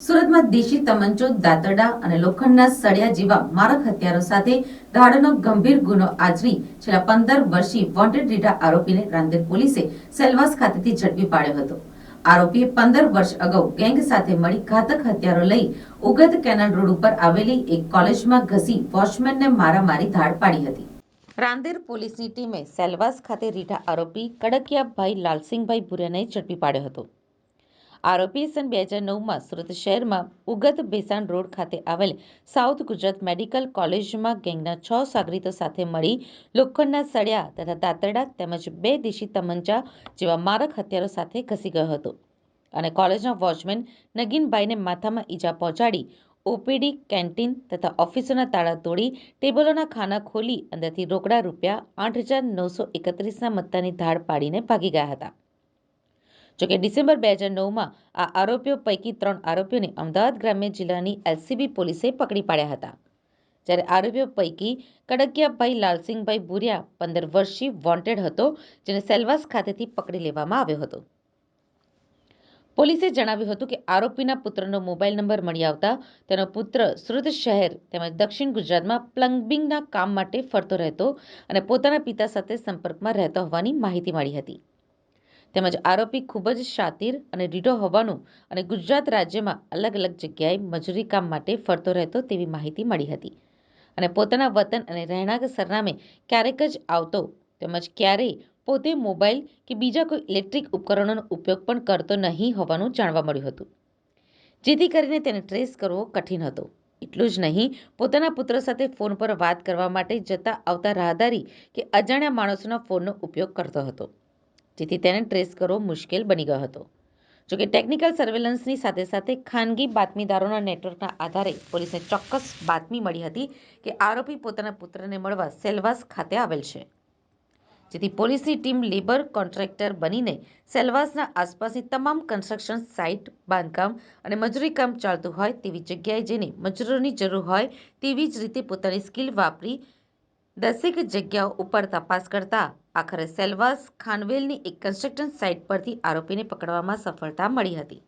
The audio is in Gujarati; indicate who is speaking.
Speaker 1: સુરતમાં દેશી તમંચો, દાતરડા અને લોખંડના સળિયા જેવા મારક હથિયારો સાથે ધાડનો ગંભીર ગુનો આચરી છેલ્લા 15 વર્ષીય વોન્ટેડ રીઢા આરોપીને રાંદેર પોલીસે સેલવાસ ખાતેથી ઝડપી પાડ્યો હતો. આરોપીએ 15 વર્ષ અગાઉ ગેંગ સાથે મળી ઘાતક હથિયારો લઈ ઉગત કેનાલ રોડ ઉપર આવેલી એક કોલેજમાં ઘસી વોચમેનને મારામારી ધાડ પાડી હતી. રાંદેર પોલીસની ટીમે સેલવાસ ખાતે રીઢા આરોપી કડકિયાભાઈ લાલસિંહભાઈ ભુરિયાને ઝડપી પાડ્યો હતો. આરોપીએ સન 2009માં સુરત શહેરમાં ઉગત ભેસાણ રોડ ખાતે આવેલ સાઉથ ગુજરાત મેડિકલ કોલેજમાં ગેંગના 6 સાગરીતો સાથે મળી લોખંડના સળિયા તથા દાતરડા તેમજ 2 દેશી તમંચા જેવા મારક હથિયારો સાથે ઘસી ગયો હતો અને કોલેજના વોચમેન નગીનભાઈને માથામાં ઈજા પહોંચાડી ઓપીડી, કેન્ટીન તથા ઓફિસોના તાળા તોડી ટેબલોના ખાના ખોલી અંદરથી રોકડા રૂપિયા 8,931ના મત્તાની ધાડ પાડીને ભાગી ગયા હતા. જોકે ડિસેમ્બર 2009માં આ આરોપીઓ પૈકી 3 આરોપીઓને અમદાવાદ ગ્રામ્ય જિલ્લાની એલસીબી પોલીસે પકડી પાડ્યા હતા. જ્યારે આરોપીઓ પૈકી કડકિયાભાઈ લાલસિંહભાઈ ભુરિયા 15 વર્ષથી વોન્ટેડ હતો, જેને સેલવાસ ખાતેથી પકડી લેવામાં આવ્યો હતો. પોલીસે જણાવ્યું હતું કે આરોપીના પુત્રનો મોબાઈલ નંબર મળી આવતા તેનો પુત્ર સુરત શહેર તેમજ દક્ષિણ ગુજરાતમાં પ્લમ્બિંગના કામ માટે ફરતો રહેતો અને પોતાના પિતા સાથે સંપર્કમાં રહેતો હોવાની માહિતી મળી હતી. તેમજ આરોપી ખૂબ જ શાતિર અને રીઢો હોવાનું અને ગુજરાત રાજ્યમાં અલગ અલગ જગ્યાએ મજૂરી કામ માટે ફરતો રહેતો તેવી માહિતી મળી હતી અને પોતાના વતન અને રહેણાંક સરનામે ક્યારેક જ આવતો તેમજ ક્યારેય પોતે મોબાઈલ કે બીજા કોઈ ઇલેક્ટ્રિક ઉપકરણોનો ઉપયોગ પણ કરતો નહીં હોવાનું જાણવા મળ્યું હતું, જેથી કરીને તેને ટ્રેસ કરવો કઠિન હતો. એટલું જ નહીં, પોતાના પુત્ર સાથે ફોન પર વાત કરવા માટે જતા આવતા રાહદારી કે અજાણ્યા માણસોના ફોનનો ઉપયોગ કરતો હતો, જેથી તેને ટ્રેસ કરવો મુશ્કેલ બની ગયો હતો. જોકે ટેકનિકલ સર્વેલન્સની સાથે સાથે ખાનગી બાતમીદારોના નેટવર્કના આધારે પોલીસને ચોક્કસ બાતમી મળી હતી કે આરોપી પોતાના પુત્રને મળવા સેલવાસ ખાતે આવેલ છે, જેથી પોલીસની ટીમ લેબર કોન્ટ્રાક્ટર બનીને સેલવાસના આસપાસની તમામ કન્સ્ટ્રક્શન સાઇટ, બાંધકામ અને મજૂરી કામ ચાલતું હોય તેવી જગ્યાએ જઈને મજૂરોની જરૂર હોય તેવી જ રીતે પોતાની સ્કિલ વાપરી 10 જગ્યાઓ ઉપર તપાસ કરતા આખરે સેલવાસ ખાનવેલની એક કન્સ્ટ્રક્શન સાઇટ પરથી આરોપીને પકડવામાં સફળતા મળી હતી.